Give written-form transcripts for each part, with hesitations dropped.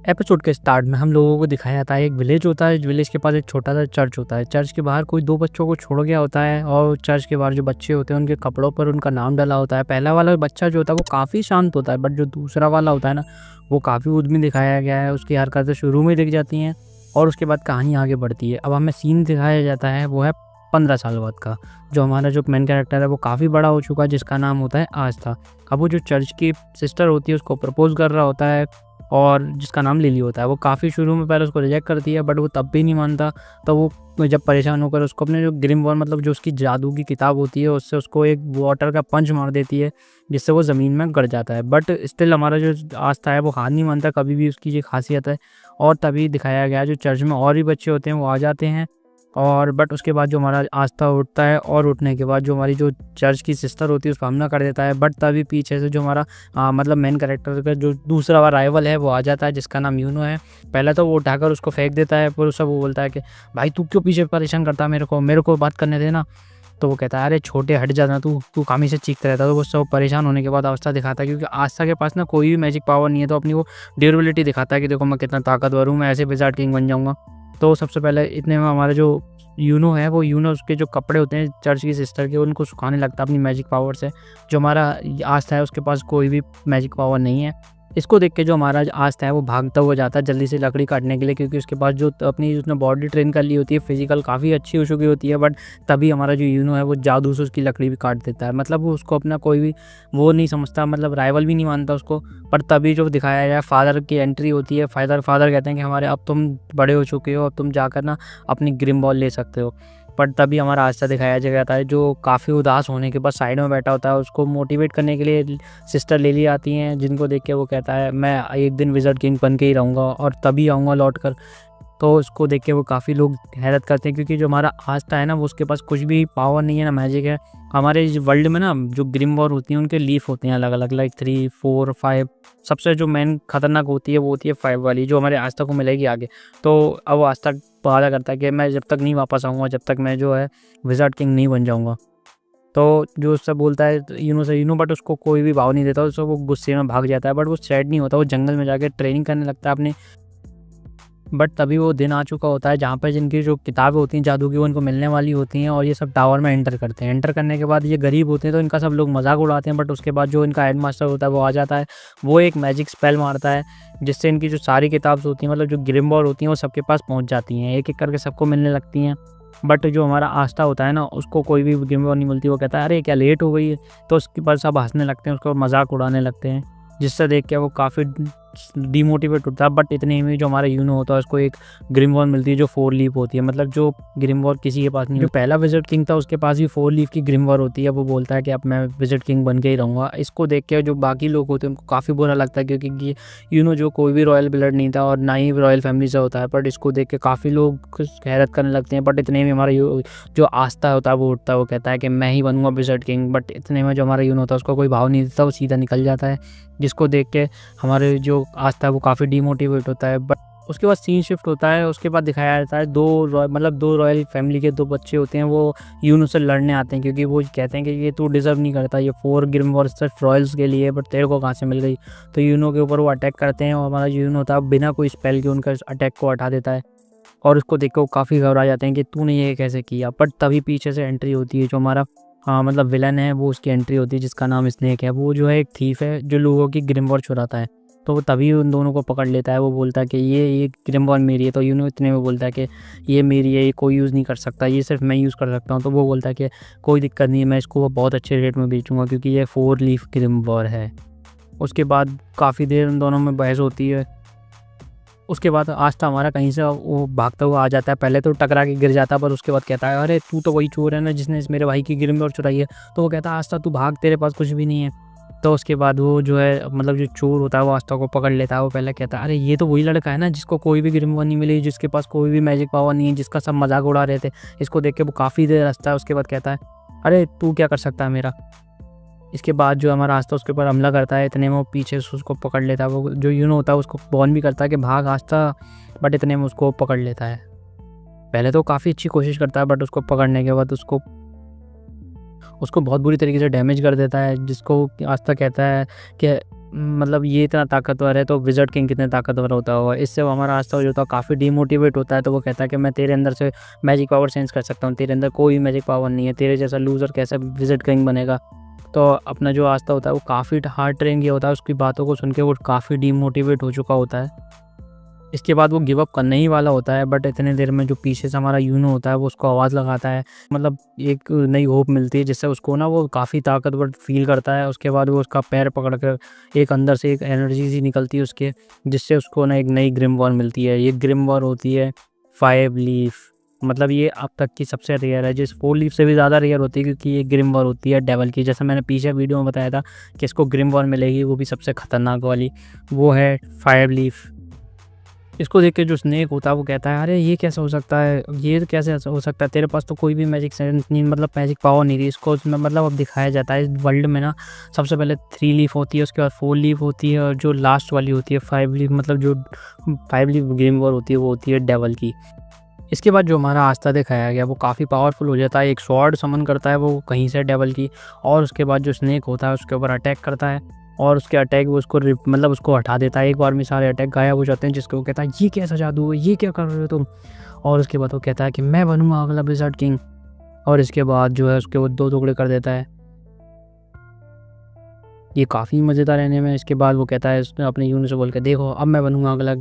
Episode के start में हम लोगों को दिखाया जाता है एक विलेज होता है। विलेज के पास एक छोटा सा चर्च होता है। चर्च के बाहर कोई दो बच्चों को छोड़ गया होता है और चर्च के बाहर जो बच्चे होते हैं उनके कपड़ों पर उनका नाम डला होता है। पहला वाला बच्चा जो होता है वो काफ़ी शांत होता है, बट जो दूसरा वाला होता है ना, वो काफ़ी उद्यमी दिखाया गया है। उसकी हरकतें शुरू में दिख जाती हैं और उसके बाद कहानी आगे बढ़ती है। अब हमें सीन दिखाया जाता है वो है 15 साल बाद का। जो हमारा जो मेन कैरेक्टर है वो काफ़ी बड़ा हो चुका है, जिसका नाम होता है आस्था। अब वो जो चर्च की सिस्टर होती है उसको प्रपोज कर रहा होता है और जिसका नाम लिली होता है। वो काफ़ी शुरू में पहले उसको रिजेक्ट करती है, बट वो तब भी नहीं मानता। तो वो जब परेशान होकर उसको अपने जो ग्रिमवॉर्म मतलब जो उसकी जादू की किताब होती है उससे उसको एक वाटर का पंच मार देती है, जिससे वो ज़मीन में गड़ जाता है। बट स्टिल हमारा जो आस्था है वो हार नहीं मानता कभी भी, उसकी ये खासियत है। और तभी दिखाया गया है जो चर्च में और भी बच्चे होते हैं वो आ जाते हैं। और बट उसके बाद जो हमारा आस्था उठता है और उठने के बाद जो हमारी जो चर्च की सिस्टर होती है उसको हमला कर देता है। बट तभी पीछे से जो हमारा मतलब मेन कैरेक्टर का जो दूसरा वाला राइवल है वो आ जाता है, जिसका नाम यूनो है। पहले तो वो उठाकर उसको फेंक देता है, फिर उससे वो बोलता है कि भाई तू क्यों पीछे परेशान करता है, मेरे को बात करने देना। तो वो कहता है अरे छोटे हट जाना, तू कामी से चीखता रहता है। तो वो सब परेशान होने के बाद आस्था दिखाता है, क्योंकि आस्था के पास ना कोई भी मैजिक पावर नहीं है, तो अपनी वो ड्यूरेबिलिटी दिखाता है कि देखो मैं कितना ताकतवर हूँ, मैं ऐसे विज़ार्ड किंग बन जाऊँगा। तो सबसे पहले इतने में हमारा जो यूनो है वो यूनो उसके जो कपड़े होते हैं चर्च की सिस्टर के उनको सुखाने लगता है अपनी मैजिक पावर से। जो हमारा आस्था है उसके पास कोई भी मैजिक पावर नहीं है। इसको देख के जो हमारा आस्था है वो भागता हुआ जाता है जल्दी से लकड़ी काटने के लिए, क्योंकि उसके पास जो अपनी उसने बॉडी ट्रेन कर ली होती है, फिजिकल काफ़ी अच्छी हो चुकी होती है। बट तभी हमारा जो यूनो है वो जादू से उसकी लकड़ी भी काट देता है। मतलब वो उसको अपना कोई भी वो नहीं समझता, मतलब राइवल भी नहीं मानता उसको। पर तभी जो दिखाया गया फादर की एंट्री होती है। फादर कहते हैं कि हमारे अब तुम बड़े हो चुके हो, अब तुम जाकर ना अपनी ग्रिम बॉल ले सकते हो। पर तभी हमारा आस्था दिखाया जाता है जो काफ़ी उदास होने के बाद साइड में बैठा होता है। उसको मोटिवेट करने के लिए सिस्टर लिली आती हैं, जिनको देख के वो कहता है मैं एक दिन विज़ार्ड किंग बन के ही रहूँगा और तभी आऊँगा लौट कर। तो उसको देख के वो काफ़ी लोग हैरत करते हैं, क्योंकि जो हमारा आस्था है ना वो उसके पास कुछ भी पावर नहीं है ना मैजिक है। हमारे इस वर्ल्ड में ना जो ग्रिम वॉर होती हैं उनके लीफ होते हैं अलग अलग, लाइक 3, 4, 5। सबसे जो मेन खतरनाक होती है वो होती है 5 वाली, जो हमारे आस्था को मिलेगी आगे। तो अब आस्था वादा करता है कि मैं जब तक नहीं वापस आऊँगा, जब तक मैं जो है विज़ार्ड किंग नहीं बन जाऊँगा। तो जो उससे बोलता है यूनो, बट उसको कोई भी भाव नहीं देता। उसको वो गुस्से में भाग जाता है, बट वो सैड नहीं होता। वो जंगल में जाके ट्रेनिंग करने लगता है अपनी। बट तभी वो दिन आ चुका होता है जहाँ पर जिनकी जो किताबें होती हैं जादू की वो इनको मिलने वाली होती हैं, और ये सब टावर में एंटर करते हैं। एंटर करने के बाद ये गरीब होते हैं तो इनका सब लोग मजाक उड़ाते हैं। बट उसके बाद जो इनका हेडमास्टर होता है वो आ जाता है। वो एक मैजिक स्पेल मारता है जिससे इनकी जो सारी किताब होती हैं, मतलब जो ग्रिम बॉल होती हैं, वो सबके पास पहुँच जाती हैं, एक एक करके सबको मिलने लगती हैं। बट जो हमारा आस्था होता है ना उसको कोई भी ग्रिम बॉल नहीं मिलती। वो कहता है अरे क्या लेट हो गई है। तो उसके बाद सब हंसने लगते हैं, उसको मजाक उड़ाने लगते हैं, जिससे देख के वो काफ़ी डीमोटिवेट होता है। बट इतने में जो हमारा यूनो होता है उसको एक ग्रिम वॉर मिलती है जो 4 लीफ होती है। मतलब जो ग्रिम वॉर किसी के पास नहीं। जो पहला विज़ार्ड किंग था उसके पास भी 4 लीफ की ग्रिम वॉर होती है। वो बोलता है कि अब मैं विज़ार्ड किंग बन के ही रहूँगा। इसको देख के जो बाकी लोग होते हैं उनको काफ़ी बुरा लगता है, क्योंकि यूनो जो कोई भी रॉयल ब्लड नहीं था और ना ही रॉयल फैमिली से होता है। बट इसको देख के काफ़ी लोग हैरत करने लगते हैं। बट इतने में हमारा जो आस्था होता है वो उठता है, वो कहता है कि मैं ही बनूंगा विज़ार्ड किंग। बट इतने में जो हमारा यूनो होता है उसको कोई भाव नहीं देता, वो सीधा निकल जाता है, जिसको देख के हमारे जो आस्था है वो काफ़ी डीमोटिवेट होता है। बट उसके बाद सीन शिफ्ट होता है। उसके बाद दिखाया जाता है दो रॉयल फैमिली के 2 बच्चे होते हैं, वो यूनो से लड़ने आते हैं, क्योंकि वो कहते हैं कि ये तू डिज़र्व नहीं करता, ये 4 ग्रिम वॉर सिर्फ रॉयल्स के लिए, बट तेरे को कहाँ से मिल गई। तो यूनो के ऊपर वो अटैक करते हैं और हमारा जो यूनो होता है बिना कोई स्पेल के उनका अटैक को हटा देता है। और उसको देख के वो काफ़ी घबरा जाते हैं कि तूने ये कैसे किया। बट तभी पीछे से एंट्री होती है जो हमारा मतलब विलन है, वो उसकी एंट्री होती है जिसका नाम स्नेक है। वो जो है एक थीफ है जो लोगों की ग्रिम वॉर चुराता है। तो वो तभी उन दोनों को पकड़ लेता है। वो बोलता है कि ये ग्रिम वॉर मेरी है। तो यूनो इतने में बोलता है कि ये मेरी है, ये कोई यूज़ नहीं कर सकता, ये सिर्फ मैं यूज़ कर सकता हूँ। तो वो बोलता है कि कोई दिक्कत नहीं है, मैं इसको बहुत अच्छे रेट में बेचूँगा, क्योंकि ये 4 लीफ ग्रिम वॉर है। उसके बाद काफ़ी देर उन दोनों में बहस होती है। उसके बाद आस्था हमारा कहीं से वो भागता हुआ आ जाता है। पहले तो टकरा के गिर जाता है, पर उसके बाद कहता है अरे तू तो वही चोर है ना जिसने मेरे भाई की ग्रिम वॉर चुराई है। तो वो कहता है आस्था तू भाग, तेरे पास कुछ भी नहीं है। तो उसके बाद वो जो है मतलब जो चोर होता है वो आस्था को पकड़ लेता है। वो पहले कहता है अरे ये तो वही लड़का है ना जिसको कोई भी ग्रिम वॉर नहीं मिली, जिसके पास कोई भी मैजिक पावर नहीं है, जिसका सब मजाक उड़ा रहे थे। इसको देख के वो काफ़ी देर हंसता है। उसके बाद कहता है अरे तू क्या कर सकता है मेरा। इसके बाद जो हमारा आस्था उसके ऊपर हमला करता है। इतने में वो पीछे से उसको पकड़ लेता है। वो जो यूनो होता है उसको वॉर्न भी करता है कि भाग आस्था, बट इतने में उसको पकड़ लेता है। पहले तो काफ़ी अच्छी कोशिश करता है, बट उसको पकड़ने के बाद उसको बहुत बुरी तरीके से डैमेज कर देता है, जिसको आस्था कहता है कि मतलब ये इतना ताकतवर है तो विज़र्ड किंग कितने ताकतवर होता होगा। इससे वो हमारा रास्ता जो होता है काफ़ी डीमोटिवेट होता है। तो वो कहता है कि मैं तेरे अंदर से मैजिक पावर सेंस कर सकता हूँ, तेरे अंदर कोई मैजिक पावर नहीं है, तेरे जैसा लूज़र कैसे विज़र्ड किंग बनेगा। तो अपना जो रास्ता होता है वो काफ़ी हार्ड ट्रेन किया होता है। उसकी बातों को सुन के वो काफ़ी डीमोटिवेट हो चुका होता है। इसके बाद वो गिव अप करने ही वाला होता है, बट इतने देर में जो पीछे से हमारा यूनो होता है वो उसको आवाज़ लगाता है, मतलब एक नई होप मिलती है जिससे उसको ना वो काफ़ी ताकतवर फील करता है। उसके बाद वो उसका पैर पकड़ कर एक अंदर से एक एनर्जी सी निकलती है उसके, जिससे उसको ना एक नई ग्रिम वॉर मिलती है। ये ग्रिम वॉर होती है 5 लीफ, मतलब ये अब तक की सबसे रेयर है, जिस 4 लीफ से भी ज़्यादा रेयर होती है, क्योंकि ये ग्रिम वॉर होती है डेवल की। जैसा मैंने पीछे वीडियो में बताया था कि इसको ग्रिम वॉर मिलेगी, वो भी सबसे ख़तरनाक वाली, वो है 5 लीफ। इसको देख के जो स्नेक होता है वो कहता है अरे ये कैसे हो सकता है, ये कैसे हो सकता है, तेरे पास तो कोई भी मैजिक सेंस नहीं, मतलब मैजिक पावर नहीं थी। इसको उसमें मतलब अब दिखाया जाता है इस वर्ल्ड में ना सबसे पहले 3 लीफ होती है, उसके बाद 4 लीफ होती है, और जो लास्ट वाली होती है 5 लीफ, मतलब जो 5 लीफ ग्रीन वॉर होती है वो होती है डेवल की। इसके बाद जो हमारा रास्ता दिखाया गया वो काफ़ी पावरफुल हो जाता है। एक स्वॉर्ड समन करता है वो कहीं से डेवल की, और उसके बाद जो स्नेक होता है उसके ऊपर अटैक करता है, और उसके अटैक वो उसको मतलब उसको हटा देता है। एक बार में सारे अटैक गायब हो जाते हैं, जिसको वो कहता है ये कैसा जादू है, ये क्या कर रहे हो तुम। और उसके बाद वो कहता है कि मैं बनूंगा अगला विज़र्ड किंग, और इसके बाद जो है उसके वो 2 टुकड़े कर देता है। ये काफ़ी मज़ेदार रहने में। इसके बाद वो कहता है अपने यूनो से बोल के देखो अब मैं बनूंगा अगला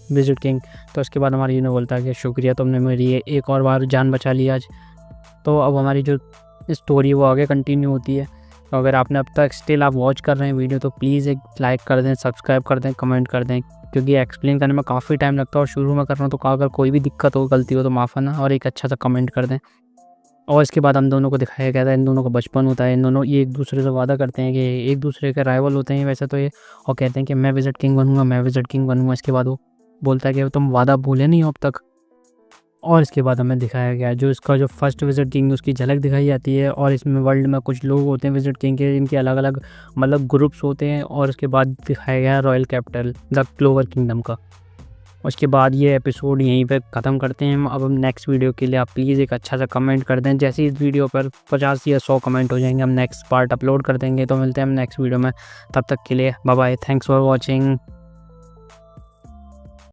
विज़र्ड किंग। तो उसके बाद हमारा यूनो बोलता है कि शुक्रिया, तुमने मेरी एक और बार जान बचा ली आज। तो अब हमारी जो स्टोरी वो आगे कंटिन्यू होती है। तो अगर आपने अब तक स्टिल आप वॉच कर रहे हैं वीडियो, तो प्लीज़ एक लाइक कर दें, सब्सक्राइब कर दें, कमेंट कर दें, क्योंकि एक्सप्लेन करने में काफ़ी टाइम लगता है और शुरू में कर रहा हूँ। तो अगर कोई भी दिक्कत हो, गलती हो तो माफ़ करना, और एक अच्छा सा कमेंट कर दें। और इसके बाद हम दोनों को दिखाया गया था, इन दोनों का बचपन होता है, इन दोनों ये एक दूसरे से वादा करते हैं कि एक दूसरे के राइवल होते हैं वैसे तो ये, और कहते हैं कि मैं विज़र्ड किंग बनूंगा, मैं विज़र्ड किंग बनूंगा। इसके बाद वो बोलता है कि तुम वादा भूले नहीं हो अब तक। और इसके बाद हमें दिखाया गया जो इसका जो फर्स्ट विज़र्ड किंग उसकी झलक दिखाई जाती है। और इसमें वर्ल्ड में कुछ लोग होते हैं विज़र्ड किंग के, इनके अलग अलग मतलब ग्रुप्स होते हैं। और उसके बाद दिखाया गया royal capital the clover kingdom का। उसके बाद ये एपिसोड यहीं पे ख़त्म करते हैं। अब हम नेक्स्ट वीडियो के लिए आप प्लीज़ एक अच्छा सा कमेंट कर दें। जैसे इस वीडियो पर 50 या 100 कमेंट हो जाएंगे, हम नेक्स्ट पार्ट अपलोड कर देंगे। तो मिलते हैं हम नेक्स्ट वीडियो में, तब तक के लिए bye bye, thanks for watching.